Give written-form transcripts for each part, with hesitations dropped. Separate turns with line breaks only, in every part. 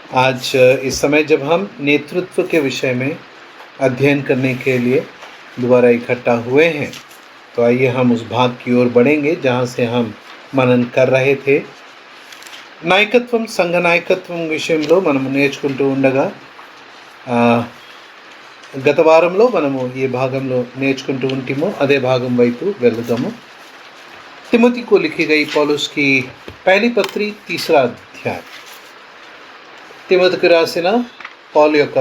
आज इस समय जब हम नेतृत्व के विषय में अध्ययन करने के लिए दोबारा इकट्ठा हुए हैं, तो आइए हम उस भाग की ओर बढ़ेंगे जहाँ से हम मनन कर रहे थे। నాయకత్వం సంఘ నాయకత్వం విషయంలో మనము నేర్చుకుంటూ ఉండగా గత వారంలో మనము ఈ భాగంలో నేర్చుకుంటూ ఉంటామో అదే భాగం వైపు వెళ్దాము। तिमोथी को लिखी गई पौलुस की पहली पत्री 3रा अध्याय। తిమోతికి రాసిన పౌలు యొక్క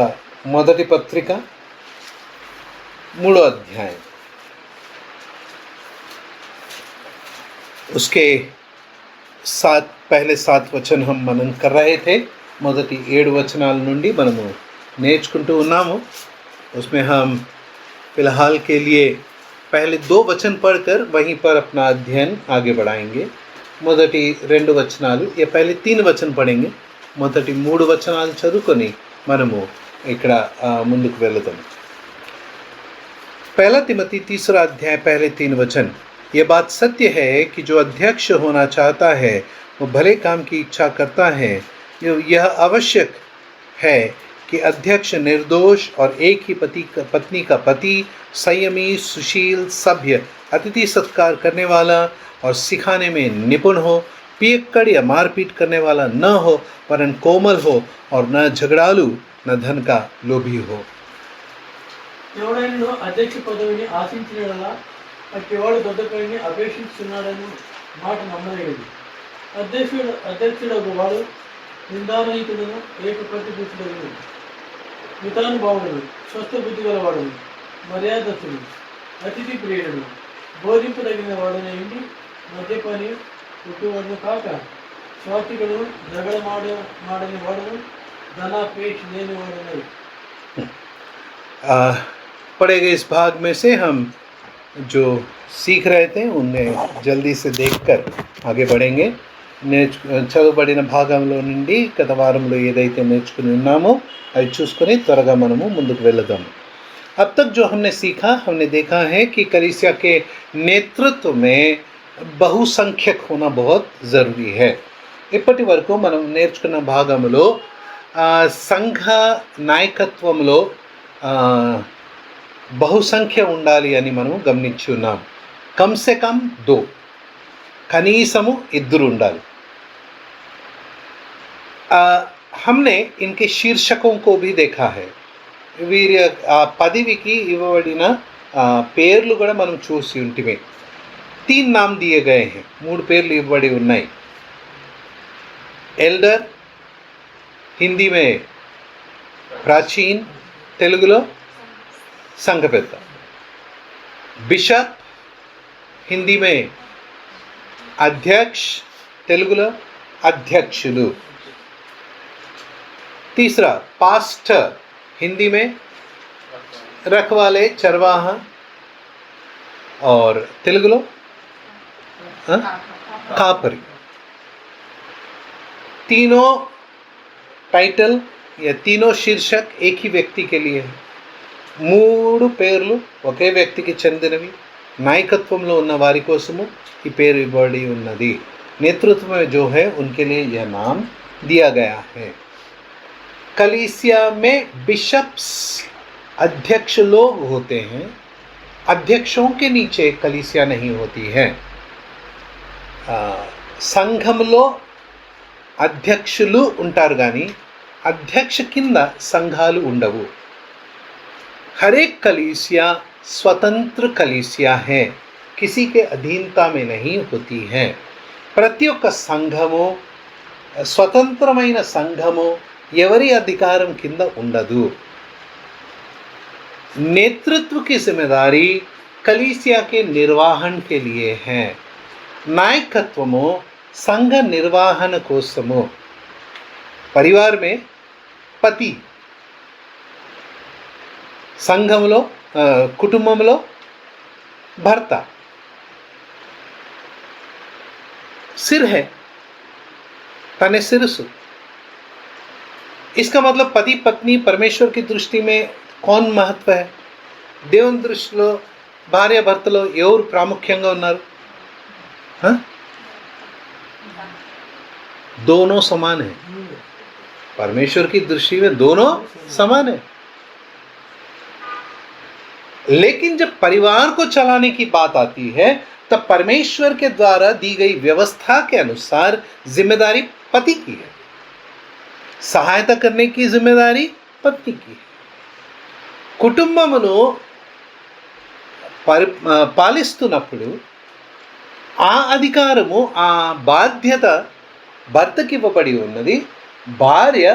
మొదటి పత్రిక 3వ अध्याय, उसके पहले 7 वचन हम मनन कर रहे थे। మొదటి 7 వచనాల నుండి మనము నేర్చుకుంటూ ఉన్నాము। उसमें हम फिलहाल के लिए पहले 2 वचन पढ़कर वहीं पर अपना अध्ययन आगे बढ़ाएंगे। మొదటి 2 వచనాలు, ये पहले 3 वचन पढ़ेंगे। మొదటి 3 వచనాలు చదువుకొని మనము ఇక్కడ ముందుకు వెళ్దాం। पहला तिमोथी 3रा अध्याय पहले 3 वचन। ये बात सत्य है कि जो अध्यक्ष होना चाहता है वो भले काम की इच्छा करता है। यह आवश्यक है कि अध्यक्ष निर्दोष और एक ही पत्नी का पति, संयमी, सुशील, सभ्य, अतिथि सत्कार करने वाला और सिखाने में निपुण हो, पियक्कड़ या मारपीट करने वाला न हो, वरन कोमल हो और न झगड़ालू, न धन का लोभी हो।
ఎవడైనా అధ్యక్ష పదవిని ఆశించినలా అట్టివాడు దొడ్డ పనిని అపేక్షిస్తున్నాడని మాట నమ్మలేదు। అధ్యక్షుడు వాడు నిందారహితుడును, ఏకప్రతిభుతుడును, మితానుభావుడును, స్వస్థ బుద్ధి గలవాడును, మర్యాదస్తుడు, అతిథి ప్రియుడును, బోధింపదగిన వాడున ఇండి మద్యపాని పుట్టువాడును కాక స్వాతికుడు, మాడని వాడును, ధనాపేక్ష లేని వాడునై।
पढ़े गए इस भाग में से हम जो सीख रहे थे उन्हें जल्दी से देखकर आगे बढ़ेंगे। చదువుబడిన భాగంలో నుండి గత వారంలో ఏదైతే నేర్చుకుని ఉన్నామో అది చూసుకొని త్వరగా మనము ముందుకు వెళ్దాము। अब तक जो हमने सीखा, हमने देखा है कि कलीसिया के नेतृत्व में बहुसंख्यक होना बहुत ज़रूरी है। ఇప్పటి వరకు మనం నేర్చుకున్న భాగంలో సంఘ నాయకత్వంలో బహుసంఖ్య ఉండాలి అని మనం గమనించి ఉన్నాం। కమ్ సే కమ్ 2, కనీసము 2 ఉండాలి। हमने इनके शीर्षकों को भी देखा है। వీరి పదవికి ఇవ్వబడిన పేర్లు కూడా మనం చూసి ఉంటిమే। 3 नाम दिए गए हैं, 3 పేర్లు ఇవ్వబడి ఉన్నాయి। एल्डर हिंदी में प्राचीन, తెలుగులో సంఘ పెద్ద। బిషప్ హిందీ में अध्यक्ष, తెలుగులో అధ్యక్షులు। तीसरा पास्टर, हिंदी में रखवाले, चरवाहा, और తెలుగులో కాపరి। तीनों टाइटल या तीनों शीर्षक एक ही व्यक्ति के लिए है। 3 పేర్లు ఒకే వ్యక్తికి చెందినవి। నాయకత్వంలో ఉన్న వారి కోసము ఈ పేరు ఇవ్వబడి ఉన్నది। नेतृत्व में जो है उनके लिए यह नाम दिया गया है। कलीसिया में बिशप्स अध्यक्ष लोग होते हैं। अध्यक्षों के नीचे कलीसिया नहीं होती है। సంఘంలో అధ్యక్షులు ఉంటారు కానీ अध्यक्ष కింద సంఘాలు ఉండవు। हर एक कलीसिया स्वतंत्र कलीसिया है, किसी के अधीनता में नहीं होती है। ప్రతి ఒక్క సంఘము స్వతంత్రమైన సంఘము ఎవరి అధికారం కింద ఉండదు। नेतृत्व की जिम्मेदारी कलीसिया के निर्वाहन के लिए है। నాయకత్వము సంఘ నిర్వహణ కోసము। परिवार में పతి, సంఘంలో కుటుంబంలో భర్త, सिर है, तने सिरसु। इसका मतलब पति पत्नी परमेश्वर की दृष्टि में कौन महत्व है? దేవుని దృష్టిలో భార్య భర్తలో ఎవరు ప్రాముఖ్యంగా ఉన్నారు? दोनों समान है। परमेश्वर की दृष्टि में दोनों समान है। लेकिन जब परिवार को चलाने की बात आती है तब परमेश्वर के द्वारा दी गई व्यवस्था के अनुसार जिम्मेदारी पति की है, सहायता करने की जिम्मेदारी पत्नी की है। కుటుంబమును పాలిస్తున్నప్పుడు ఆ అధికారము, ఆ బాధ్యత భర్తకి ఇవ్వబడి ఉన్నది। భార్య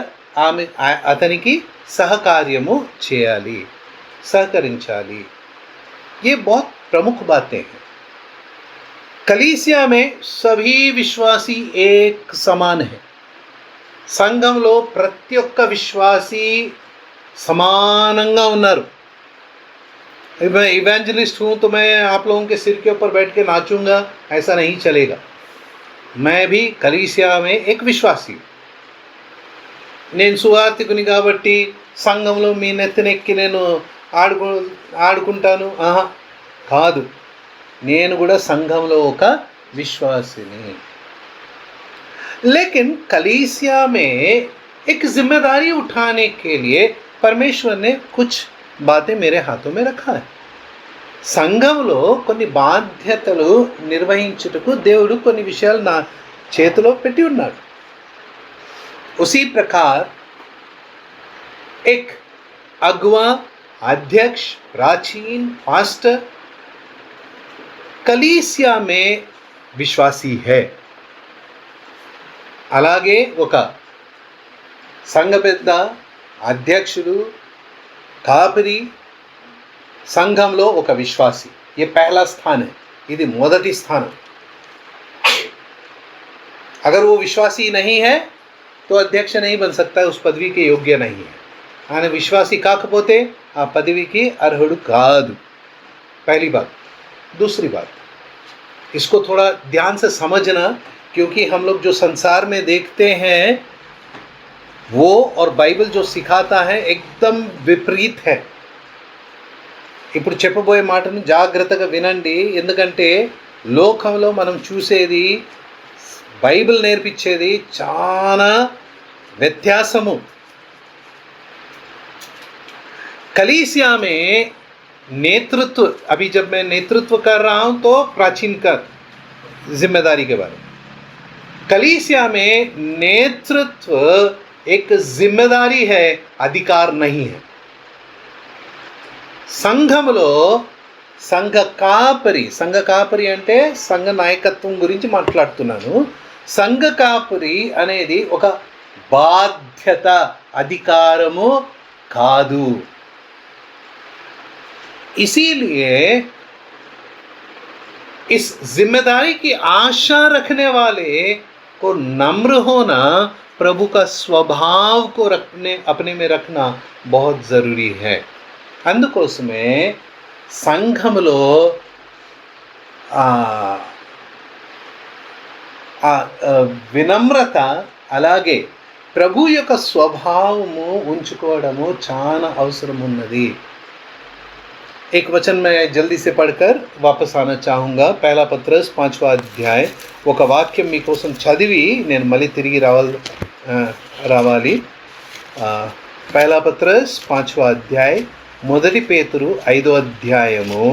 అతనికి సహకార్యము చేయాలి, सहकరించాలి। ये बहुत प्रमुख बातें हैं। कलीसिया में सभी विश्वासी एक समान है। సంఘంలో ప్రతి ఒక్క విశ్వాసి సమానంగా ఉన్నారు। मैं इवेंजलिस्ट हूँ तो मैं आप लोगों के सिर के ऊपर बैठ के नाचूंगा, ऐसा नहीं चलेगा। मैं भी कलीसिया में एक विश्वासी। నేను సువార్తికుని కాబట్టి సంఘంలో మీ నెత్తినెక్కి నేను ఆడుకుంటాను, ఆహా కాదు, నేను కూడా సంఘంలో ఒక విశ్వాసిని। लेकिन कलीसिया में एक जिम्मेदारी उठाने के लिए परमेश्वर ने कुछ बातें मेरे हाथों में रखा है। సంఘంలో కొన్ని బాధ్యతలు నిర్వహించుటకు దేవుడు కొన్ని విషయాలు నా చేతిలో పెట్టి ఉన్నాడు। उसी प्रकार एक अगुवा, अध्यक्ष, प्राचीन, पास्टर कलीसिया में विश्वासी है। అలాగే ఒక సంఘ పెద్ద, అధ్యక్షుడు, కాపరి సంఘంలో ఒక విశ్వాసి। ये पहला स्थान है, ఇది మొదటి స్థానం। अगर वो विश्वासी नहीं है तो अध्यक्ष नहीं बन सकता, उस पदवी के योग्य नहीं है। ఆయన విశ్వాసి కాకపోతే ఆ పదవికి అర్హుడు కాదు। पहली बात। दूसरी बात, इसको थोड़ा ध्यान से समझना, क्योंकि हम लोग जो संसार में देखते हैं वो और बाइबल जो सिखाता है एकदम विपरीत है। ఇప్పుడు చెప్పబోయే మాటను జాగ్రత్తగా వినండి, ఎందుకంటే లోకంలో మనం చూసేది, బైబిల్ నేర్పించేది చాలా వ్యత్యాసము। कलीसिया में नेतृत्व, अभी जब मैं नेतृत्व कर रहा हूं तो प्राचीन का जिम्मेदारी के बारे में। कलीसिया में नेतृत्व एक जिम्मेदारी है, अधिकार नहीं है। సంఘములో సంఘ కాపరి అంటే సంఘ నాయకత్వం గురించి మాట్లాడుతున్నాను। సంఘ కాపరి అనేది ఒక బాధ్యత, అధికారము కాదు। इसीलिए इस जिम्मेदारी की आशा रखने वाले को नम्र होना, प्रभु का स्वभाव को अपने में रखना बहुत ज़रूरी है। అందుకోసమే సంఘములో వినమ్రత, అలాగే ప్రభు యొక్క స్వభావము ఉంచుకోవడము చాలా అవసరం ఉన్నది। एक वचन मैं जल्दी से पढ़कर वापस आना चाहूँगा। पहला पत्रस 5वां अध्याय ఒక వాక్యం మీకోసం చదివి నేను మళ్ళీ తిరిగి రావాలి। पहला पत्रस 5वां अध्याय, మొదటి పేతురు 5వ అధ్యాయము।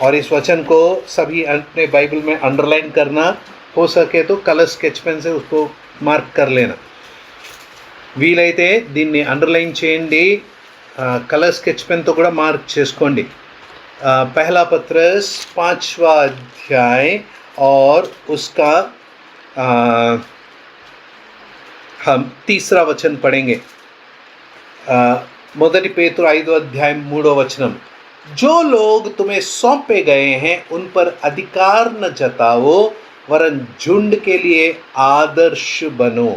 और इस वचन को सभी अपने बाइबल में अंडरलाइन करना, हो सके तो कलर स्केच पेन से उसको మార్క్ कर लेना। వీలైతే దీన్ని అండర్లైన్ చేయండి, కలర్ స్కెచ్ పెన్తో కూడా మార్క్ చేసుకోండి। पहला पत्रस 5वां अध्याय और उसका हम 3रा वचन पढ़ेंगे। మొదటి పేతురు 5వ అధ్యాయం 3వ వచనం, जो लोग तुम्हें सौंपे गए हैं उन पर अधिकार न जताओ, वरन झुंड के लिए आदर्श बनो।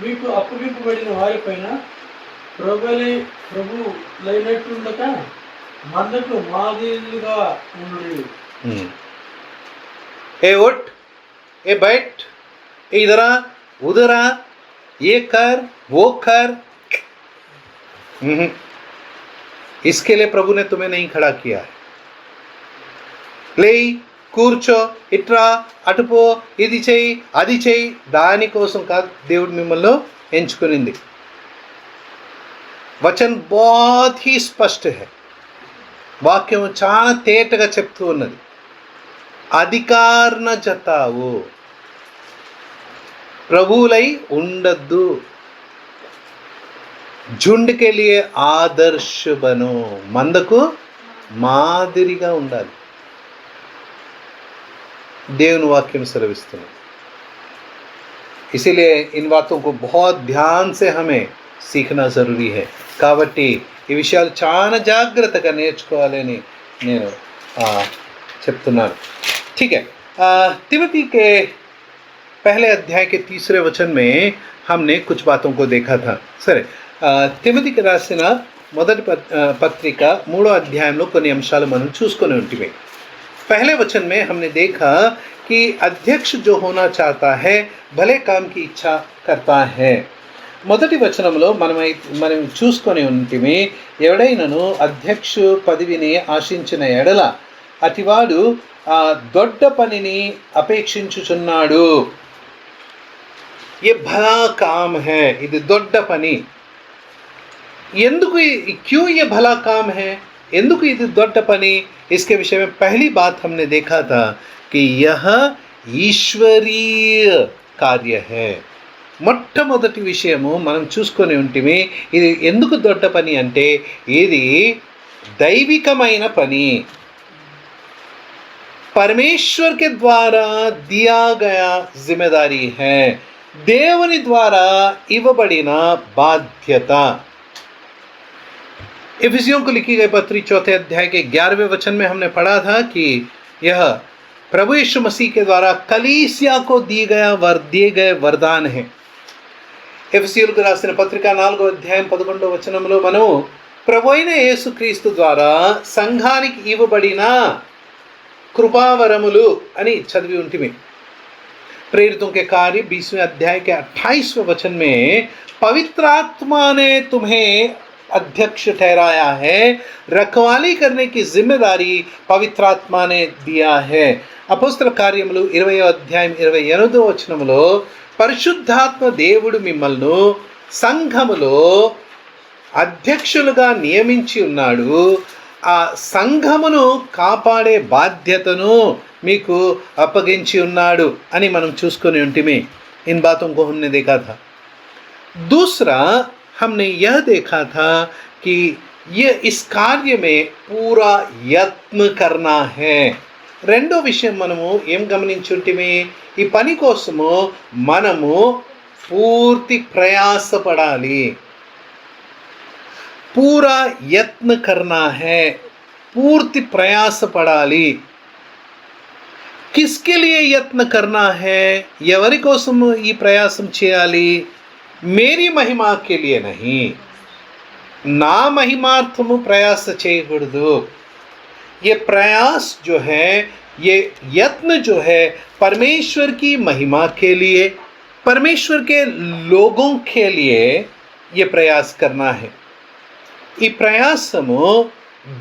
మీకు అప్పగింపబడిన వారిపైన ప్రభులైనట్లుండక మందకు మాదిరిగా ఉండుడి।
ए उठ, ए बैठ, इधर आ, उधर आ, ये कर, वो कर। इसके लिए प्रभु ने तुम्हें नहीं खड़ा किया है। ले కూర్చో, ఇట్రా, అటుపో, ఇది చెయ్యి, అది చెయ్యి, దానికోసం కాదు దేవుడు మిమ్మల్ని ఎంచుకునింది. వచన్ बहुत ही స్పష్ట है. వాక్యం చాలా తేటగా చెప్తూ ఉన్నది. అధికారణ జతావు, ప్రభువులై ఉండద్దు. झुंड के लिए आदर्श बनो, మందకు మాదిరిగా ఉండాలి. దేవుని వాక్యం సెలవిస్తుంది. इसीलिए इन बातों को बहुत ध्यान से हमें सीखना ज़रूरी है. కాబట్టి ఈ విషయాలు చాలా జాగ్రత్తగా నేర్చుకోవాలని నేను చెప్తున్నాను. ठीक है. तिमोथी के पहले अध्याय के 3 वचन में हमने कुछ बातों को देखा था. సరే, తిమోతికి రాసిన మొదటి పత్రిక 3వ అధ్యాయంలో కొన్ని అంశాలు మనం చూసుకొని ఉంటివి. पहले वचन में हमने देखा कि अध्यक्ष जो होना चाहता है भले काम की इच्छा करता है. మొదటి వచనంలో మనం చూసుకొని ఉంటిమి, ఎవడైనను అధ్యక్ష పదవిని ఆశించిన ఎడల అటివాడు దొడ్డ పనిని అపేక్షించుచున్నాడు. ये भला काम है, ఇది దొడ్డ పని. ఎందుకు, क्यों ये भला काम है, ఎందుకు ఇది దొడ్డ పని? इसके विषय में पहली बात हमने देखा था कि यह ईश्वरीय कार्य है. మొట్టమొదటి విషయము మనం చూసుకొని ఉంటిమి, ఇది ఎందుకు దొడ్డ పని అంటే ఇది దైవికమైన పని. परमेश्वर के द्वारा दिया गया जिम्मेदारी है, దేవుని ద్వారా ఇవ్వబడిన బాధ్యత. इफिसियों को लिखी गई पत्री 4 अध्याय के 11वें वचन में हमने पढ़ा था कि यह प्रभु यीशु मसीह के द्वारा कलीसिया को दिए गए वरदान है. ఎఫెసీయులకు రాసిన పత్రిక 4వ అధ్యాయం 11వ వచనంలో మనము ప్రభు అయిన యేసుక్రీస్తు ద్వారా సంఘానికి ఇవ్వబడిన కృపావరములు అని చదివి ఉంటిమి. प्रेरितों के कार्य 20वें अध्याय के 28वें वचन में पवित्र आत्मा ने तुम्हें अध्यक्ष ठहराया है, रखवाली करने की जिम्मेदारी पवित्र आत्मा ने दिया है. అపోస్తల కార్యములు 20వ అధ్యాయం 28వ వచనములో పరిశుద్ధాత్మ దేవుడు మిమ్మల్ని సంఘములో అధ్యక్షులుగా నియమించి ఉన్నాడు. ఆ సంఘమును కాపాడే బాధ్యతను మీకు అప్పగించి ఉన్నాడు అని మనం చూసుకొని ఉంటిమి. इन बातों को हमने देखा था. दूसरा हमने यह देखा था कि ये इस कार्य में पूरा यत्न करना है. రెండో విషయం మనము ఏం గమనించుంటిమి, ఈ పని కోసము మనము పూర్తి ప్రయాసపడాలి. पूरा यत्न करना है, पूर्ति प्रयास पड़ाली. किसके लिए यत्न करना है, ఎవరి కోసం ఈ ప్రయాసం చేయాలి? मेरी महिमा के लिए नहीं, నా మహిమార్థము ప్రయాస చేయకూడదు. ये प्रयास जो है, ये यत्न जो है परमेश्वर की महिमा के लिए, परमेश्वर के लोगों के लिए ये प्रयास करना है. ఈ ప్రయాసము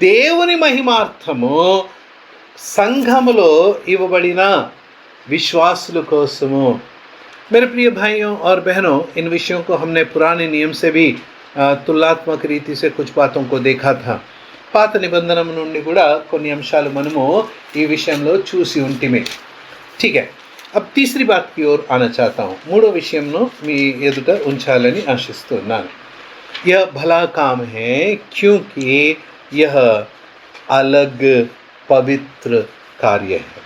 దేవుని మహిమార్థము సంఘములో ఇవ్వబడిన విశ్వాసుల కోసము. मेरे प्रिय भाइयों और बहनों, इन विषयों को हमने पुराने नियम से भी तुलनात्मक रीति से कुछ बातों को देखा था. పాత నిబంధన నుండి కూడా కొన్ని అంశాలు మనము ఈ విషయంలో చూసి ఉంటిమే. ठीक है. अब तीसरी बात की ओर आना चाहता हूँ. మూడో విషయంను మీ ఎదుట ఉంచాలని ఆశిస్తున్నాను. यह भला काम है क्योंकि यह अलग पवित्र कार्य है.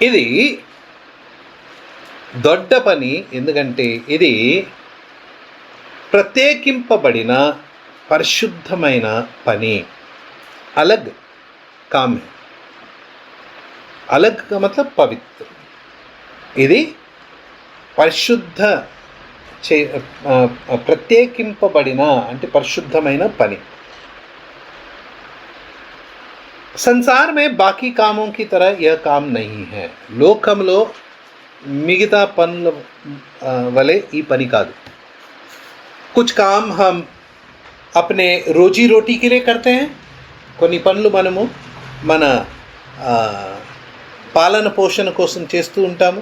ఇది దొడ్డ పని, ఎందుకంటే ఇది ప్రత్యేకింపబడిన పరిశుద్ధమైన పని. अलग काम है. अलग का मतलब पवित्र. ఇది పరిశుద్ధ ప్రత్యేకింపబడిన అంటే పరిశుద్ధమైన పని. संसार में बाकी कामों की तरह यह काम नहीं है. లోకంలో మిగతా పనుల వలె ఈ పని కాదు. कुछ काम हम अपने रोजी रोटी के लिए करते हैं. కొన్ని పనులు మనము మన పాలన పోషణ కోసం చేస్తూ ఉంటాము.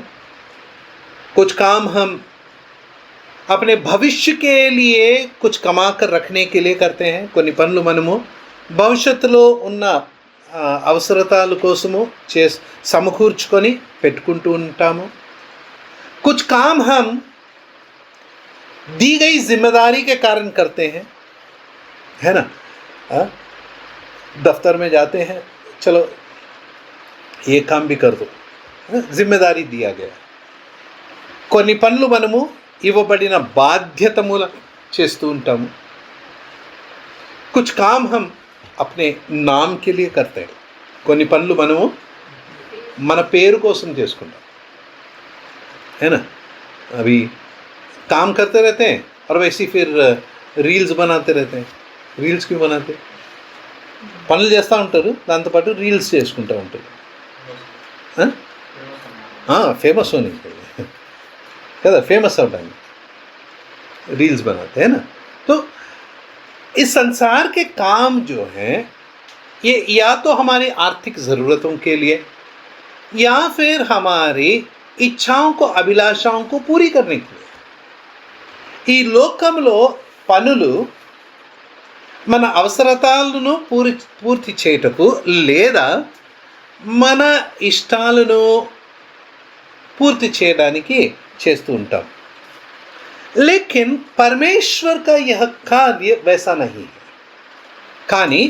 कुछ काम हम अपने भविष्य के लिए कुछ कमा कर रखने के लिए करते हैं. కొన్ని పనులు మనము భవిష్యత్తులో ఉన్న అవసరతాల కోసము సమకూర్చుకొని పెట్టుకుంటూ ఉంటాము. कुछ काम हम दी गई जिम्मेदारी के कारण करते हैं, है ना. दफ्तर में जाते हैं, चलो ये काम भी कर दो, जिम्मेदारी दिया गया. కొన్ని పనులు మనము ఇవ్వబడిన బాధ్యత మూల చేస్తూ ఉంటాము. कुछ काम हम अपने नाम के लिए करते हैं. కొన్ని పనులు మనము మన పేరు కోసం చేసుకుంటాం, है ना. अभी काम करते रहते हैं और वैसे ही फिर రీల్స్ बनाते रहते हैं. రీల్స్ క్యూ बनाते, పనులు చేస్తూ ఉంటారు, దాంతోపాటు రీల్స్ చేసుకుంటూ ఉంటారు. फेमस होने के लिए, कहता फेमस अवడానికి रील्स बनाते हैं ना. तो इस संसार के काम जो हैं ये या तो हमारी आर्थिक ज़रूरतों के लिए या फिर हमारी इच्छाओं को अभिलाषाओं को पूरी करने के लिए. ఈ లోకంలో పనులు మన అవసరతాలను పూర్తి చేయటకు లేదా మన ఇష్టాలను పూర్తి చేయడానికి చేస్తూ ఉంటాం. लेकिन परमेश्वर का यह कार्य वैसा नहीं है. కానీ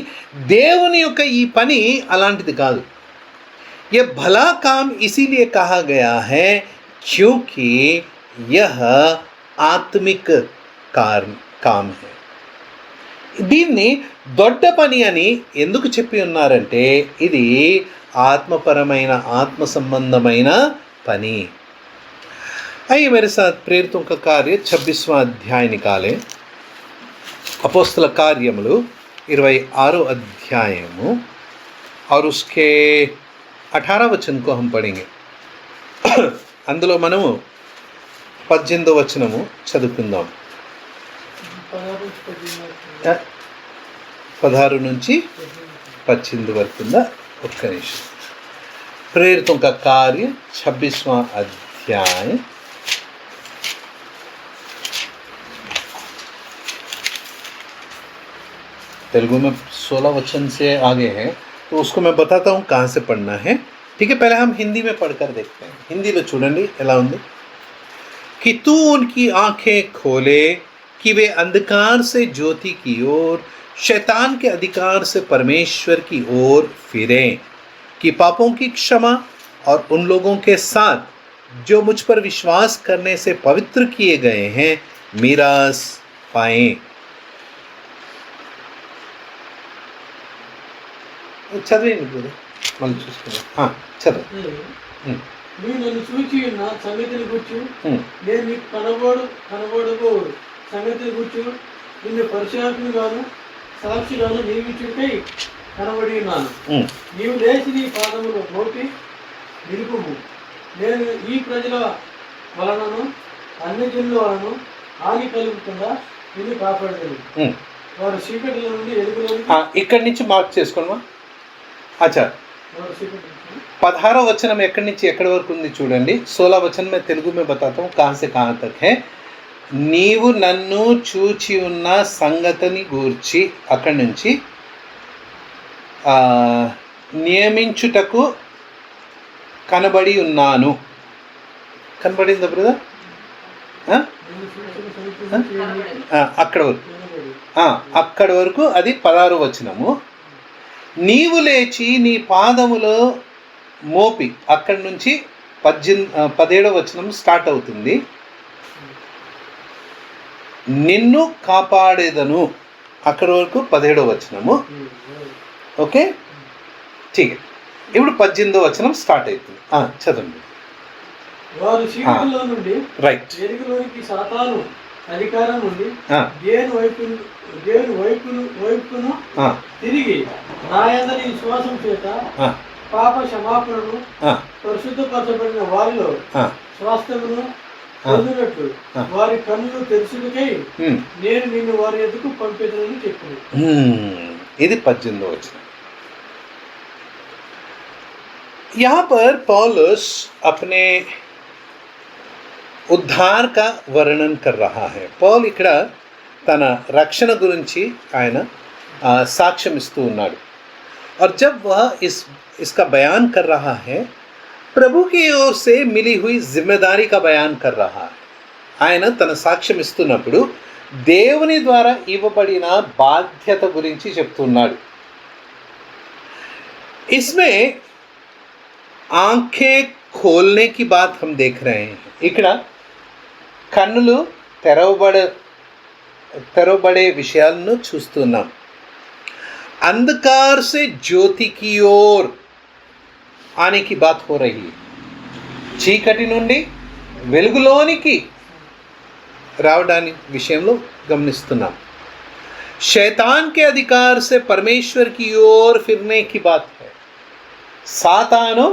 దేవుని యొక్క ఈ పని అలాంటిది కాదు. ये भला काम इसीलिए कहा गया है क्योंकि यह ఆత్మిక काम है. దీన్ని దొడ్డ పని అని ఎందుకు చెప్పి ఉన్నారంటే ఇది ఆత్మపరమైన ఆత్మ సంబంధమైన పని. आइए मेरे साथ प्रेरितों का कार्य 26वां अध्याय निकालें. अपोस्तल కార్యములు 26 अध्यायము और उसके 18 वचन को हम पढ़ेंगे. అందులో మనము 18వ వచనము చదువుకుందాం. 16 నుంచి 18 వరకు ఉందా? ఒక్క నిమిషం. प्रेरितों का कार्य 26वां अध्याय तेलुगु में 16 वचन से आगे है, तो उसको मैं बताता हूँ कहाँ से पढ़ना है. ठीक है, पहले हम हिंदी में पढ़कर देखते हैं. हिंदी में చూడండి ఎలా ఉంది. कि तू उनकी आंखें खोले कि वे अंधकार से ज्योति की ओर, शैतान के अधिकार से परमेश्वर की ओर फिरें, कि पापों की क्षमा और उन लोगों के साथ जो मुझ पर विश्वास करने से पवित्र किए गए हैं मीरास पाएं. చదివేయండి బ్రదర్, మళ్ళీ చూసుకుందాం. చదువు.
నువ్వు నన్ను చూచి ఉన్న సంగతిని కూర్చు, నేను నీకు కనబడబో సంగతిని కూర్చు, నిన్ను పరిచారకునిగాను సాక్షిగాను నియమించుటకై కనబడి ఉన్నాను. నీవు లేచి నీ పాదములు మోపి నిలుపుము. నేను ఈ ప్రజల వలనను అన్యజనుల వలన హాని కలుగుకుండా నిన్ను కాపాడగలను. వారు చీకటిలో నుండి ఎలుగులోని.
ఇక్కడి నుంచి మార్క్ చేసుకోండి. अच्छा, 16 वचन ఎక్కడి నుంచి ఎక్కడి వరకు ఉంది చూడండి. 16 वचन में तेलुगु में बताता हूँ कहाँ से कहाँ तक है. నీవు నన్ను చూచి ఉన్న సంగతిని గూర్చి అక్కడి నుంచి నియమించుటకు కనబడి ఉన్నాను. కనబడిందా బ్రదర్? అక్కడి వరకు అది 16 వచనము. నీవు లేచి నీ పాదములో మోపి, అక్కడి నుంచి 17వ వచనం స్టార్ట్ అవుతుంది. నిన్ను కాపాడేదను, అక్కడి వరకు 17వ వచనము. ఓకే, ठीक. ఇప్పుడు 18వ వచనం స్టార్ట్ అవుతుంది. చదవండి.
వారు చీకటిలో నుండి
రైట్
వెలుగులోనికి సాతాను అధికారం నుండి దేవుని వైపును తిరిగి నా యందలి విశ్వాసం చేత పాప క్షమాపణను పరిశుద్ధపరచబడిన వారిలో స్వాస్థ్యమును పొందినట్లు వారి కన్నులు తెరుచుటకై నేను నిన్ను వారి ఎదుకు పంపేదని చెప్పింది.
ఇది 18వ వచనం. यहाँ पर पौलुस अपने ఉద్ధార్ का वर्णन कर रहा है. పౌల్ ఇక్కడ తన రక్షణ గురించి ఆయన సాక్ష్యం ఇస్తూ ఉన్నాడు. और जब वह इसका बयान कर रहा है, प्रभु की ओर से मिली हुई जिम्मेदारी का बयान कर रहा है. ఆయన తన సాక్ష్యం ఇస్తున్నప్పుడు దేవుని ద్వారా ఇవ్వబడిన బాధ్యత గురించి చెప్తున్నాడు. इसमें आंखें खोलने की बात हम देख रहे हैं. ఇక్కడ కన్నులు తెరవబడే విషయాలను చూస్తున్నాం. अंधकार से ज्योति की ओर आने की बात हो रही है. చీకటి నుండి వెలుగులోనికి రావడాని విషయంలో గమనిస్తున్నాం. शैतान के अधिकार से परमेश्वर की ओर फिरने की बात है. సాతాను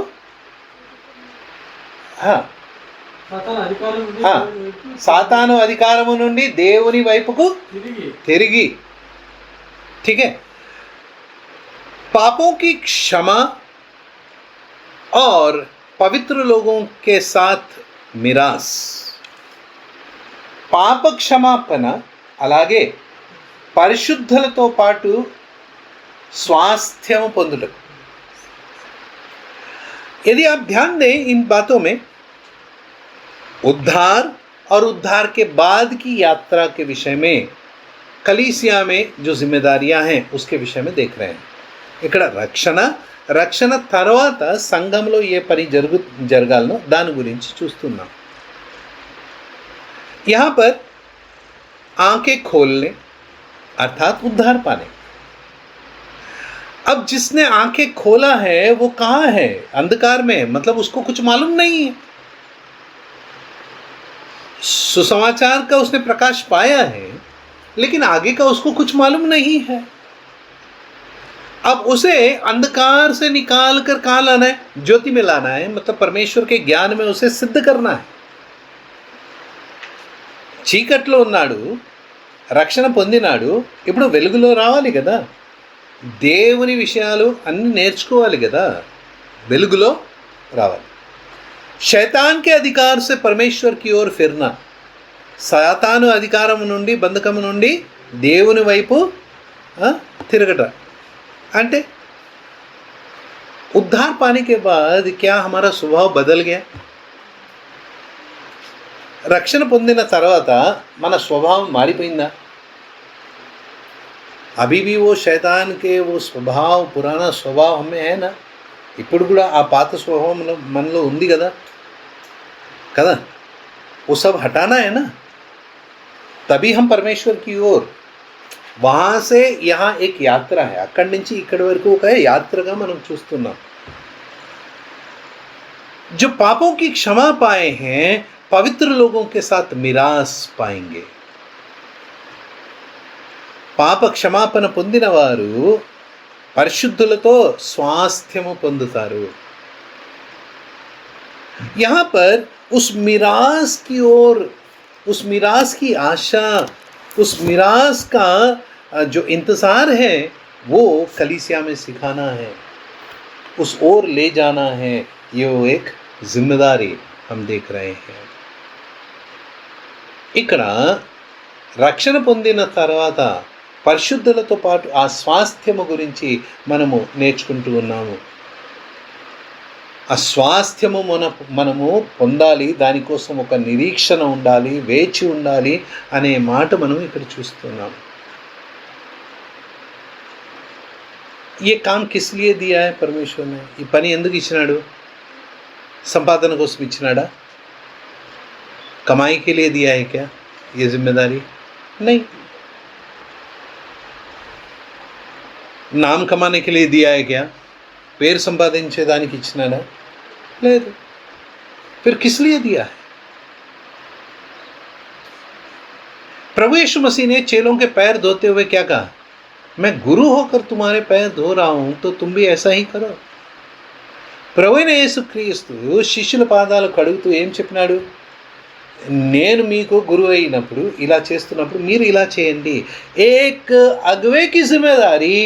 సాతాను అధికారము నుండి దేవుని వైపుకు తిరిగి, ठीक है, पापों की क्षमा और पवित्र लोगों के साथ मिरास. పాప క్షమాపణ అలాగే పరిశుద్ధులతో పాటు స్వాస్థ్యం పొందుటకు. यदि आप ध्यान दें इन बातों में, उद्धार और उद्धार के बाद की यात्रा के विषय में, कलीसिया में जो जिम्मेदारियां हैं उसके विषय में देख रहे हैं. ఇక్కడ రక్షణ తర్వాత సంఘంలో ఏ పని జరగాలనో దాని గురించి చూస్తున్నాం. यहाँ पर आंखें खोलने अर्थात उद्धार पाने. अब जिसने आंखें खोला है वो कहाँ है? अंधकार में है, मतलब उसको कुछ मालूम नहीं है. सुसमाचार का उसने प्रकाश पाया है लेकिन आगे का उसको कुछ मालूम नहीं है. अब उसे अंधकार से निकाल कर कहाँ लाना है? ज्योति में लाना है, मतलब परमेश्वर के ज्ञान में उसे सिद्ध करना है. చీకట్లో ఉన్నాడు, రక్షణ పొందినాడు, ఇప్పుడు వెలుగులో రావాలి కదా, దేవుని విషయాలు అన్నీ నేర్చుకోవాలి కదా, వెలుగులో రావాలి. शैतान के अधिकार से परमेश्वर की ओर फिरना. సాతాను అధికారం నుండి, బంధకం నుండి దేవుని వైపు తిరగట అంటే उद्धार पाने के बाद क्या हमारा स्वभाव बदल गया? రక్షణ పొందిన తర్వాత మన స్వభావం మారిపోయిందా? अभी भी वो शैतान के वो स्वभाव, पुराना स्वभाव हमें है ना? ఇప్పుడు కూడా ఆ పాత స్వభావం మనలో ఉంది కదా కదా, वो सब हटाना है ना, तभी हम परमेश्वर की ओर. वहाँ से यहाँ एक यात्रा है, అక్కడి నుంచి ఇక్కడి వరకు ఒక యాత్రగా మనం చూస్తున్నాం. जो पापों की क्षमा पाए हैं पवित्र लोगों के साथ मिरास पाएंगे. పాప క్షమాపణ పొందిన వారు పరిశుద్ధులతో స్వాస్థ్యము పొందుతారు. यहाँ पर उस मिरास की ओर, उस मिरास की आशा, उस मिरास का जो इंतज़ार है वो कलीसिया में सिखाना है, उस ओर ले जाना है. ये वो एक जिम्मेदारी हम देख रहे हैं. ఇక్కడ రక్షణ పొందిన తర్వాత పరిశుద్ధులతో పాటు ఆ స్వాస్థ్యము గురించి మనము నేర్చుకుంటూ ఉన్నాము. ఆ స్వాస్థ్యము మనము పొందాలి, దానికోసం ఒక నిరీక్షణ ఉండాలి, వేచి ఉండాలి అనే మాట మనం ఇక్కడ చూస్తున్నాము. ये काम किस लिए दिया है परमेश्वर ने? ఈ పని ఎందుకు ఇచ్చినాడు? సంపాదన కోసం ఇచ్చినాడా? कमाई के लिए दिया है क्या ये जिम्मेदारी? नहीं. नाम कमाने के लिए दिया है क्या? పేరు సంపాదించేదానికి ఇచ్చినాడా? లేదు. फिर किस लिए दिया है? प्रभु यीशु मसीह ने चेलों के पैर धोते हुए क्या कहा? मैं गुरु होकर तुम्हारे पैर धो रहा हूं तो तुम भी ऐसा ही करो. ప్రభువైన యేసుక్రీస్తు శిష్యుల పాదాలు కడుగుతూ ఏం చెప్పినాడు? నేను మీకు గురువు అయినప్పుడు, ఇలా చేస్తున్నప్పుడు మీరు ఇలా చేయండి. एक अगुवे की जिम्मेदारी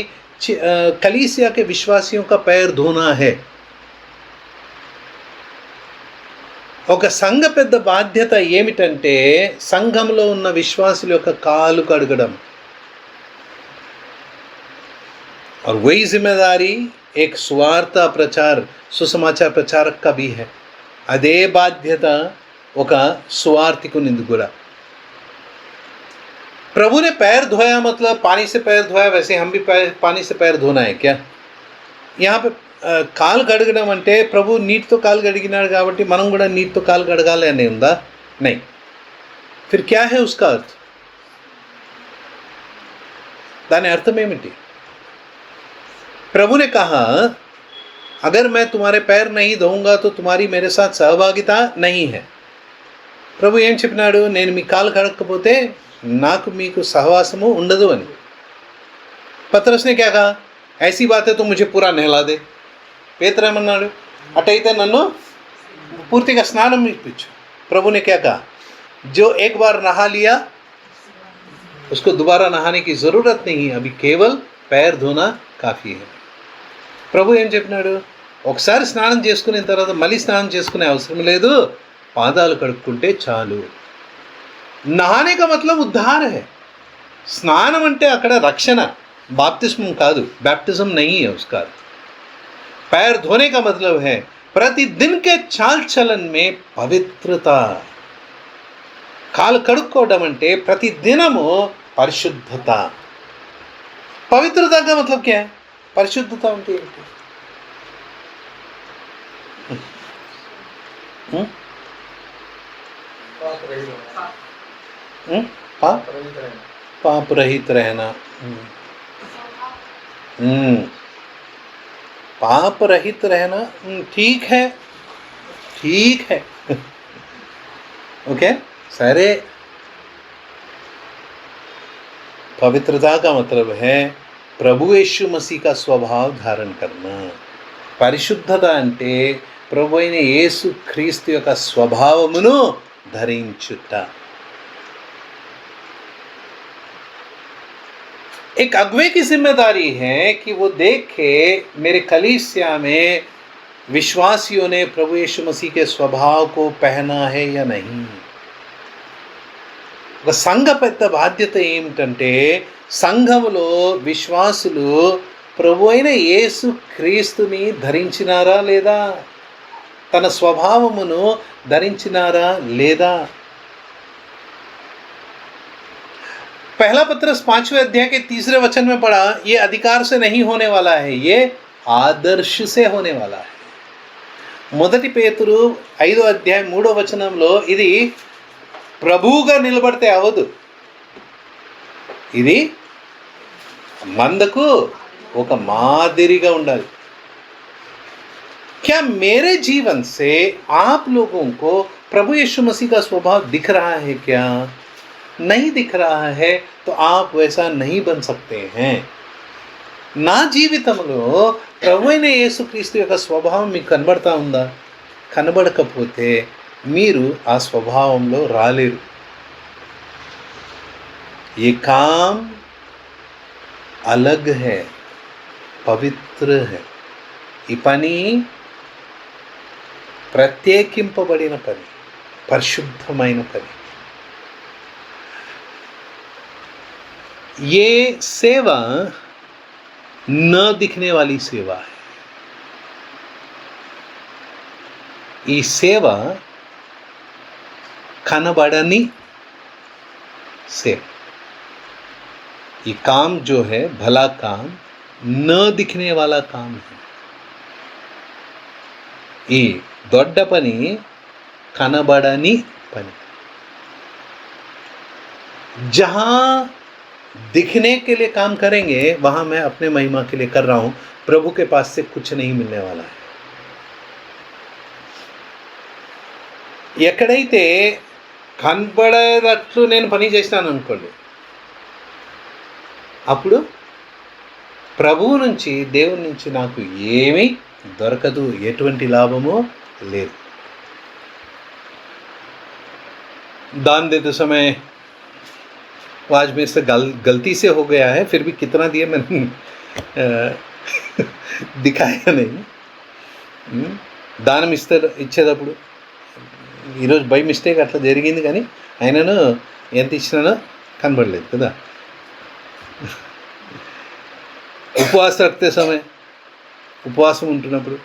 कलीसिया के विश्वासियों का पैर धोना है. ఒక సంఘ పెద్ద బాధ్యత ఏమిటంటే సంఘంలో ఉన్న విశ్వాసుల యొక్క కాలు కడగడం. और वही जिम्मेदारी एक सुवार्ता प्रचार सुसमाचार प्रचारक का भी है. అదే బాధ్యత ఒక సువార్థికునిది కూడా. प्रभु ने पैर धोया मतलब पानी से पैर धोया, वैसे हम भी पानी से पैर धोना है क्या? यहाँ पे కాలు కడగడం అంటే ప్రభు నీటితో కాలు కడిగినాడు కాబట్టి మనం కూడా నీటితో కాలు కడగాలి అని ఉందా? నై. फिर क्या है उसका अर्थ? దాని అర్థం ఏమిటి? प्रभु ने कहा अगर मैं तुम्हारे पैर नहीं धोऊंगा तो तुम्हारी मेरे साथ सहभागिता नहीं है. ప్రభు ఏం చెప్పినాడు? నేను మీ కాలు కడగకపోతే నాకు మీకు సహవాసము ఉండదు అని. పత్రస్ ने क्या कहा? ऐसी बात है तो मुझे पूरा नहला दे. పేతురేమన్నాడు? అటైతే నన్ను పూర్తిగా స్నానం ఇప్పించు. प्रभु ने क्या कहा? जो एक बार नहा लिया उसको दोबारा नहाने की ज़रूरत नहीं है, अभी केवल पैर धोना काफ़ी है. ప్రభు ఏం చెప్పినాడు? ఒకసారి స్నానం చేసుకున్న తర్వాత మళ్ళీ స్నానం చేసుకునే అవసరం లేదు, పాదాలు కడుక్కుంటే చాలు. నహానే కా మతలబ్ ఉద్ధార్ హై. స్నానం అంటే అక్కడ రక్షణ, బాప్తిస్మం కాదు, बैप्टिज्म नहीं है उसका. पैर धोने का मतलब है प्रतिदिन के चाल चलन में पवित्रता. కాలు కడుక్కోవడం అంటే ప్రతిదినము పరిశుద్ధత. पवित्रता का मतलब क्या है? పరిశుద్ధత అంటే ఏంటి? पाप रहित रहना. पाप रहित रहना ठीक है, ठीक है. ओके, सारे पवित्रता का मतलब है ప్రభు యేసు మసీహ్ का స్వభావ ధారణ करना. పరిశుద్ధత అంటే ప్రభు అయిన యేసు క్రీస్తు యొక్క స్వభావమును ధరించుట. एक अगुवे की जिम्मेदारी है कि वो देखे मेरे कलीसिया में विश्वासियों ने प्रभु यीशु मसीह के स्वभाव को पहना है या नहीं. ఒక సంఘ పెద్ద బాధ్యత ఏమిటంటే సంఘములో విశ్వాసులు ప్రభు అయిన యేసు క్రీస్తుని ధరించినారా లేదా, తన స్వభావమును ధరించినారా లేదా. पहला पत्रस 5वें अध्याय के 3 वचन में पढ़ा, ये अधिकार से नहीं होने वाला है, ये आदर्श से होने वाला है. మొదటి పేతురు 5వ అధ్యాయం 3వ వచనంలో ఇది ప్రభువుగా నిలబడితే అవదు, ఇది మందకు ఒక మాదిరిగా ఉండాలి. क्या मेरे जीवन से आप लोगों को प्रभु यीशु मसीह का स्वभाव दिख रहा है क्या? नहीं दिख रहा है तो आप वैसा नहीं बन सकते हैं. నా జీవితంలో ప్రభు అయిన యేసుక్రీస్తు యొక్క స్వభావం మీకు కనబడతా ఉందా? కనబడకపోతే మీరు ఆ స్వభావంలో రాలేరు. ये काम अलग है, పవిత్ర है. ఈ పని ప్రత్యేకింపబడిన పని, పరిశుద్ధమైన పని. ये सेवा न दिखने वाली सेवा है. ఈ సేవ కనబడని సేవ. ये काम जो है भला काम न दिखने वाला काम है. ఈ దొడ్డ పని కనబడని పని. जहाँ दिखने के लिए काम करेंगे वहाँ मैं अपने महिमा के लिए कर रहा हूँ, प्रभु के पास से कुछ नहीं मिलने वाला है. ఎక్కడైతే కనబడేటట్లు నేను పని చేసినాను అనుకోండి, అప్పుడు ప్రభువు నుంచి దేవుని నుంచి నాకు ఏమీ దొరకదు, ఎటువంటి లాభము లేదు. दान देते समय आज मेरे से गलती से हो गया है, फिर भी कितना दिया मैंने दिखाया नहीं. దానం ఇచ్చేటప్పుడు ఈరోజు బై మిస్టేక్ అట్లా జరిగింది, కానీ అయినను ఎంత ఇచ్చినానో కనబడలేదు కదా. उपवास रखते समय, उपवास में ఉంటున్నప్పుడు,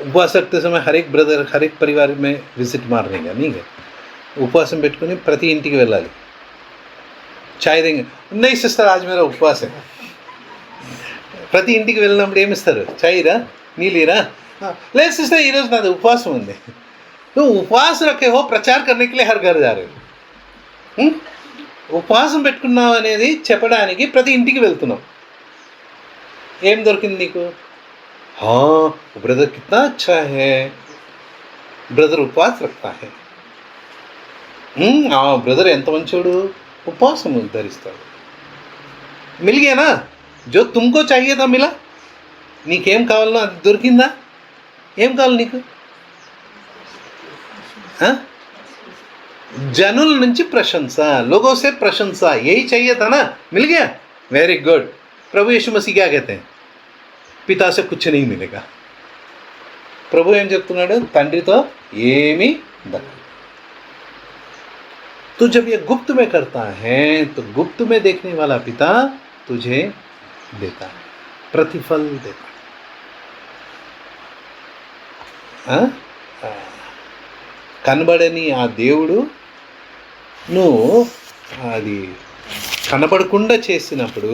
उपवास रखते समय हर एक ब्रदर हर एक परिवार में विजिट मारने का नहीं है. उपवास में పెట్టుకొని ప్రతి ఇంటికి వెళ్ళాలి. చాయ్ देंगे, नहीं सिस्टर आज मेरा उपवास है. ప్రతి ఇంటికి వెళ్ళినప్పుడు ఏమి ఇస్తారు? చాయ్ రా, నీళ్ళీరా. లేదు సిస్టర్ ఈరోజు నాది ఉపవాసం ఉంది. నువ్వు ఉపవాసం రखे हो प्रचार करने के लिए हर घर जा रहे हो. ఉపవాసం పెట్టుకున్నావు అనేది చెప్పడానికి ప్రతి ఇంటికి వెళ్తున్నావు. ఏం దొరికింది నీకు? ब्रदर कितना अच्छा है, ब्रदर उपवास रखता है. బ్రదర్ ఎంత మంచోడు, ఉపవాసం ధరిస్తాడు. మిల్ గయా నా, जो तुमको चाहिए था मिला. నీకేం కావాలనో అది దొరికిందా? ఏం కావాలి నీకు? జనుల నుంచి ప్రశంస, लोगों से प्रशंसा, यही चाहिए था ना, मिल गया. Very good. प्रभु यीशु मसीह क्या कहते हैं? पिता से कुछ नहीं मिलेगा. ప్రభు ఏం చెప్తున్నాడు? తండ్రితో ఏమీ దక్కదు. तू जब ये गुप्त में करता है तो गुप्त में देखने वाला पिता तुझे देता है, प्रतिफल देता है. కనబడని ఆ దేవుడు నువ్వు అది కనబడకుండా చేసినప్పుడు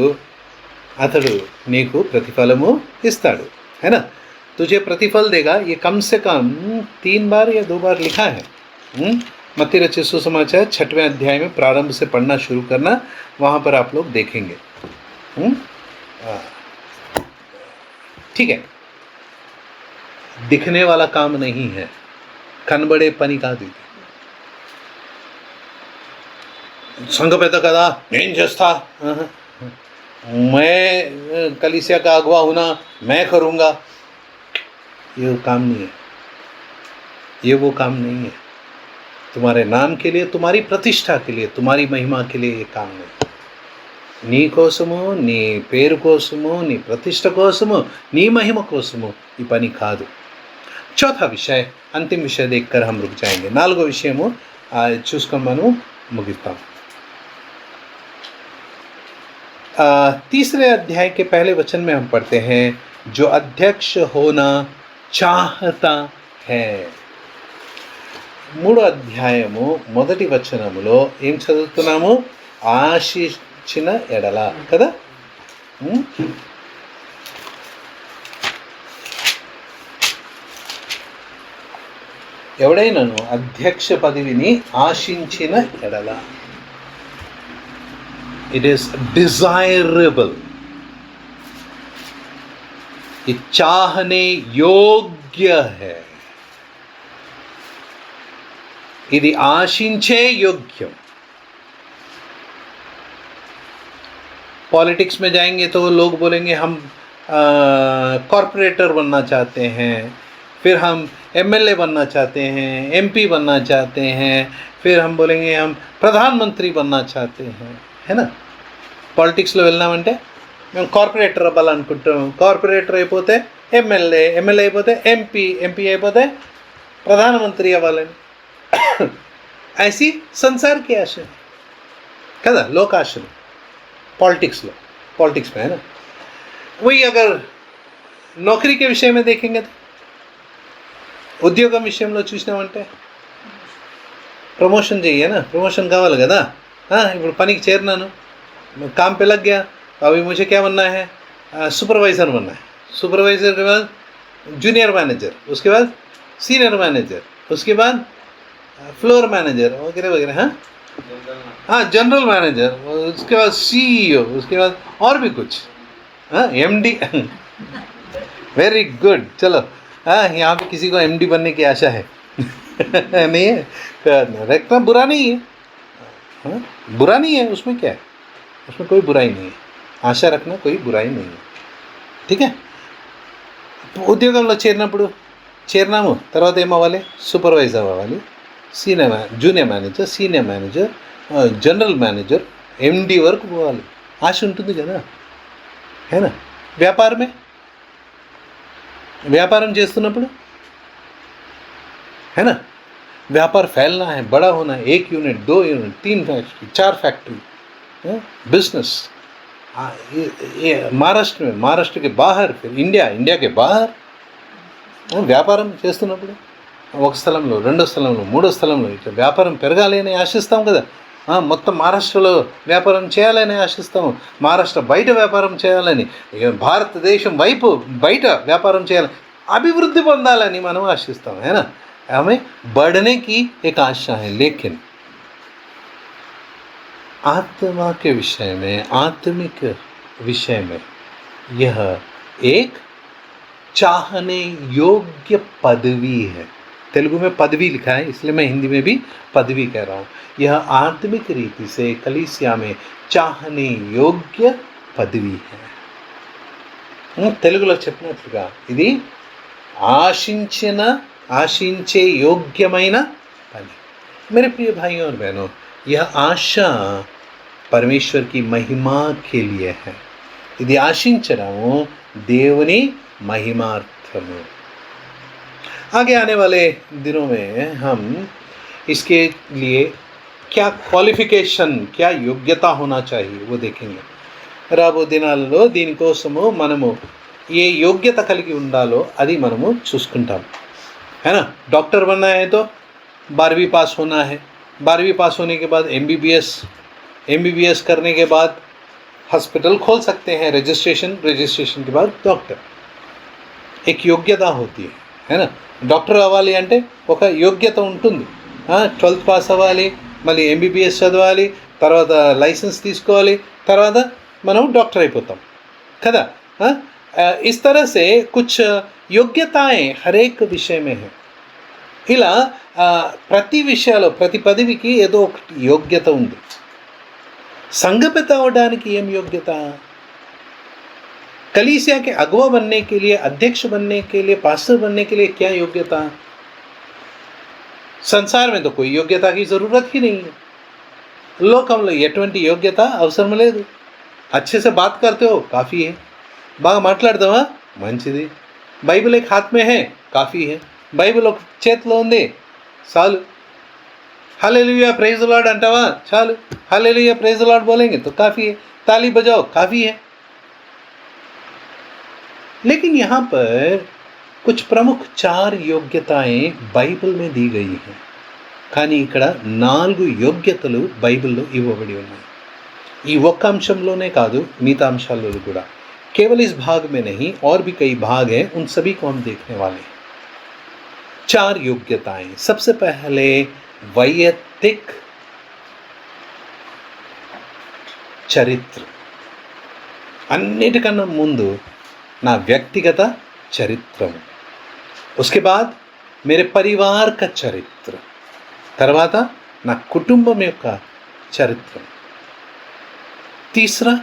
అతడు నీకు ప్రతిఫలము ఇస్తాడు. है ना. तुझे प्रतिफल देगा. ये कम से कम 3 बार या 2 बार लिखा है. मत्ती रचित सुसमाचार 6वें अध्याय में प्रारंभ से पढ़ना शुरू करना, वहाँ पर आप लोग देखेंगे. ठीक है. दिखने वाला काम नहीं है, కనబడే పని కాదు ఇది. సంఘ పెద్ద కదా, నేను చేస్తా, मैं कलीसिया का अगवा हूं ना, मैं करूँगा. ये वो काम नहीं है, ये वो काम नहीं है. तुम्हारे नाम के लिए, तुम्हारी प्रतिष्ठा के लिए, तुम्हारी महिमा के लिए ये काम नहीं. నీ కోసము, నీ పేరు కోసము, నీ ప్రతిష్ట కోసము, నీ మహిమ కోసము ఈ పని కాదు. चौथा विषय, अंतिम विषय देखकर हम रुक जाएंगे. 4गो విషయము చూసుకొని మనం ముగిస్తాం. तीसरे अध्याय के पहले वचन में हम पढ़ते हैं, जो अध्यक्ष होना चाहता है. 3వ అధ్యాయము మొదటి వచనములో ఏం చదువుతున్నాము? ఆశించిన ఎడల కదా. ఎవడైనాను అధ్యక్ష పదవిని ఆశించిన ఎడల, ఇట్ ఈస్ డిజైరబుల్, ये चाहने योग्य है, ఇది ఆశించే యోగ్యం. पॉलिटिक्स में जाएंगे तो लोग बोलेंगे हम कॉरपोरेटर बनना चाहते हैं, फिर हम एमएलए बनना चाहते हैं, एमपी बनना चाहते हैं, फिर हम बोलेंगे हम प्रधानमंत्री बनना चाहते हैं. है ना. పాలిటిక్స్లో వెళ్ళామంటే మేము కార్పొరేటర్ అవ్వాలనుకుంటాం. కార్పొరేటర్ అయిపోతే ఎమ్మెల్యే, ఎమ్మెల్యే అయిపోతే ఎంపీ, ఎంపీ అయిపోతే ప్రధానమంత్రి అవ్వాలని. ऐसी संसार की आशा కదా, लोक आशలు पॉलिटिक्स में है ना. वही अगर नौकरी के विषय में देखेंगे तो ఉద్యోగం విషయంలో చూసినామంటే ప్రమోషన్ చెయ్యనా, ప్రమోషన్ కావాలి కదా. ఇప్పుడు పనికి చేరినాను, काम पे लग गया, अभी मुझे क्या बनना है? सुपरवाइज़र बनना है. सुपरवाइज़र के बाद जूनियर मैनेजर, उसके बाद सीनियर मैनेजर, उसके बाद फ्लोर मैनेजर वगैरह वगैरह. हाँ जनरल मैनेजर, उसके बाद सीईओ, उसके बाद और भी कुछ. एमडी. Very good. चलो यहाँ पे किसी को एमडी बनने की आशा है? नहीं है. रखना बुरा नहीं है, बुरा नहीं है, उसमें क्या है, उसमें कोई बुराई नहीं है. आशा रखना कोई बुराई नहीं है. ठीक है. ఉద్యోగంలో చేరినాము, తర్వాత ఏమవ్వాలి? సూపర్వైజర్ అవ్వాలి, junior manager, senior manager, general manager, MD వరకు పోవాలి. ఆశ ఉంటుంది కదా. హేనా. వ్యాపారం చేస్తున్నప్పుడు है ना। व्यापार फैलना है, बड़ा होना है, 1 unit, 2 unit, 3 factory, 4 factory, business. ये महाराष्ट्र में, महाराष्ट्र के बाहर, फिर इंडिया, इंडिया के बाहर వ్యాపారం చేస్తున్నప్పుడు ఒక స్థలంలో, రెండో స్థలంలో, మూడో స్థలంలో ఇట్లా వ్యాపారం పెరగాలి అని ఆశిస్తాం కదా. మొత్తం మహారాష్ట్రలో వ్యాపారం చేయాలని ఆశిస్తాము, మహారాష్ట్ర బయట వ్యాపారం చేయాలని, భారతదేశం వైపు బయట వ్యాపారం చేయాలని, अभिवृद्धि పొందాలని మనం ఆశిస్తాం, है ना. हमें बढ़ने की एक आशा है, लेकिन आत्मा के विषय में, आत्मिक विषय में यह एक चाहने योग्य पदवी है. तेलुगु में पदवी लिखा है, इसलिए मैं हिंदी में भी पदवी कह रहा हूँ. यह आत्मिक रीति से कलीसिया में चाहने योग्य पदवी है. తెలుగులో చెప్పినట్లుగా ఇది आशिंचे योग्यమైన पद. मेरे प्रिय भाइयों और बहनों, यह आशा परमेश्वर की महिमा के लिए है. ఇది ఆశించడము దేవుని महिमार्थము. आगे आने वाले दिनों में हम इसके लिए क्या क्वालिफिकेशन, क्या योग्यता होना चाहिए वो देखेंगे. రాబో దినాలలో దీనికోసము మనము ఏ యోగ్యత కలిగి ఉండాలో అది మనము చూసుకుంటాం, है ना. डॉक्टर बनना है तो 12वीं पास होना है. 12वीं पास होने के बाद MBBS करने के बाद हॉस्पिटल खोल सकते हैं. रजिस्ट्रेशन के बाद डॉक्टर, एक योग्यता होती है ना. డాక్టర్ అవ్వాలి అంటే ఒక యోగ్యత ఉంటుంది. 12th పాస్ అవ్వాలి, మళ్ళీ MBBS చదవాలి, తర్వాత లైసెన్స్ తీసుకోవాలి, తర్వాత మనం డాక్టర్ అయిపోతాం కదా. इस तरह से कुछ योग्यताएं हर एक विषय में है. ఇలా ప్రతి విషయాల్లో, ప్రతి పదవికి ఏదో ఒక యోగ్యత ఉంది. సంఘపెద్ద అవడానికి ఏం యోగ్యత? कलीसिया के अगुवा बनने के लिए, अध्यक्ष बनने के लिए, पास्टर बनने के लिए क्या योग्यता? संसार में तो कोई योग्यता की ज़रूरत ही नहीं है. లోకంలో ఎటువంటి యోగ్యత అవసరం లేదు. अच्छे से बात करते हो काफ़ी है, బాగా మాట్లాడతావా మంచిది, బైబిల్ एक हाथ में है काफ़ी है, బైబిల్ ఒక చేతిలో ఉంది చాలు, hallelujah praise the Lord Antava चालू, हालेलुया प्रेज द लॉर्ड बोलेंगे तो काफ़ी है, ताली बजाओ काफ़ी है. लेकिन यहाँ पर कुछ प्रमुख 4 योग्यताएं बाइबल में दी गई हैं. కానీ ఇక్కడ 4 యోగ్యతలు బైబిల్లో ఇవ్వబడి ఉన్నాయి. ఈ ఒక్క అంశంలోనే కాదు, మిగతా అంశాల్లో కూడా. केवल इस भाग में नहीं, और भी कई भाग हैं, उन सभी को हम देखने वाले हैं. 4 योग्यताएं. सबसे पहले वैयक्तिक चरित्र. అన్నిటికన్నా ముందు నా వ్యక్తిగత చరిత్రం. उसके बाद मेरे परिवार का चरित्र. తర్వాత నా కుటుంబం యొక్క చరిత్రం. तीसरा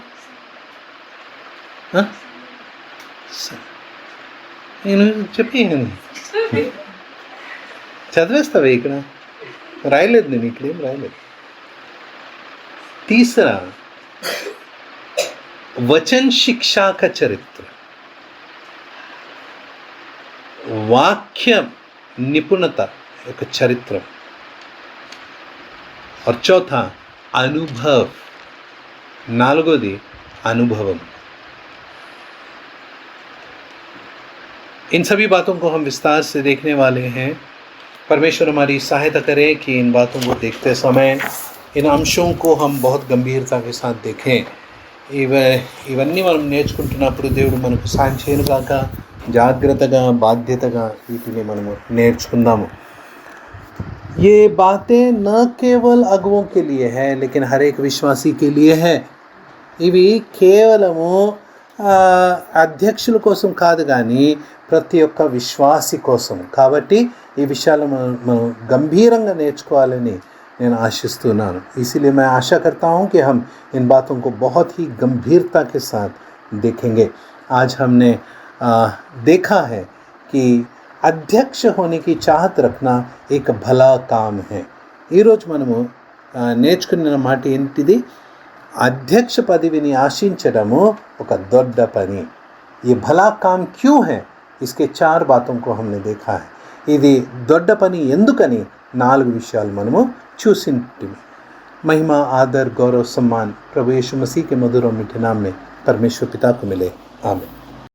నేను చెప్పేయండి, చదివేస్తావే, ఇక్కడ రాయలేదు, నేను ఇక్కడేం రాయలేదు. तीसरा वचन शिक्षा का चरित्र, वाक्य निपुणता एक चरित्र. और चौथा अनुभव, नालगोदी अनुभवम. इन सभी बातों को हम विस्तार से देखने वाले हैं. परमेश्वर हमारी सहायता करे कि इन बातों को देखते समय इन अंशों को हम बहुत गंभीरता के साथ देखें. ఇవన్నీ మనం నేర్చుకుంటున్నప్పుడు దేవుడు మనకు సాయం చేయను కాక, జాగ్రత్తగా, బాధ్యతగా వీటిని మనము నేర్చుకుందాము. ये बातें न केवल अगुवों के लिए है, लेकिन हर एक विश्वासी के लिए है. ఇవి కేవలము అధ్యక్షుల కోసం కాదు, కానీ ప్రతి ఒక్క విశ్వాసి కోసం. కాబట్టి ఈ విషయాలు మనం గంభీరంగా నేర్చుకోవాలని నేను ఆశిస్తున్నాను. इसीलिए मैं आशा करता हूँ कि हम इन बातों को बहुत ही गंभीरता के साथ देखेंगे. आज हमने देखा है कि अध्यक्ष होने की चाहत रखना एक भला काम है. ఈరోజు మనము నేర్చుకున్న మాట ఏంటిది? अध्यक्ष पदविని ఆశించడము ఒక దొడ్డ పని. ये भला काम क्यों है? इसके 4 बातों को हमने देखा है. ఇది దొడ్డ పని ఎందుకని 4 విషయాలు మనము చూసింటివి. महिमा, आदर, गौरव, सम्मान प्रभु यीशु मसीह के मधुर और मीठे नाम में परमेश्वर पिता को मिले. आमीन.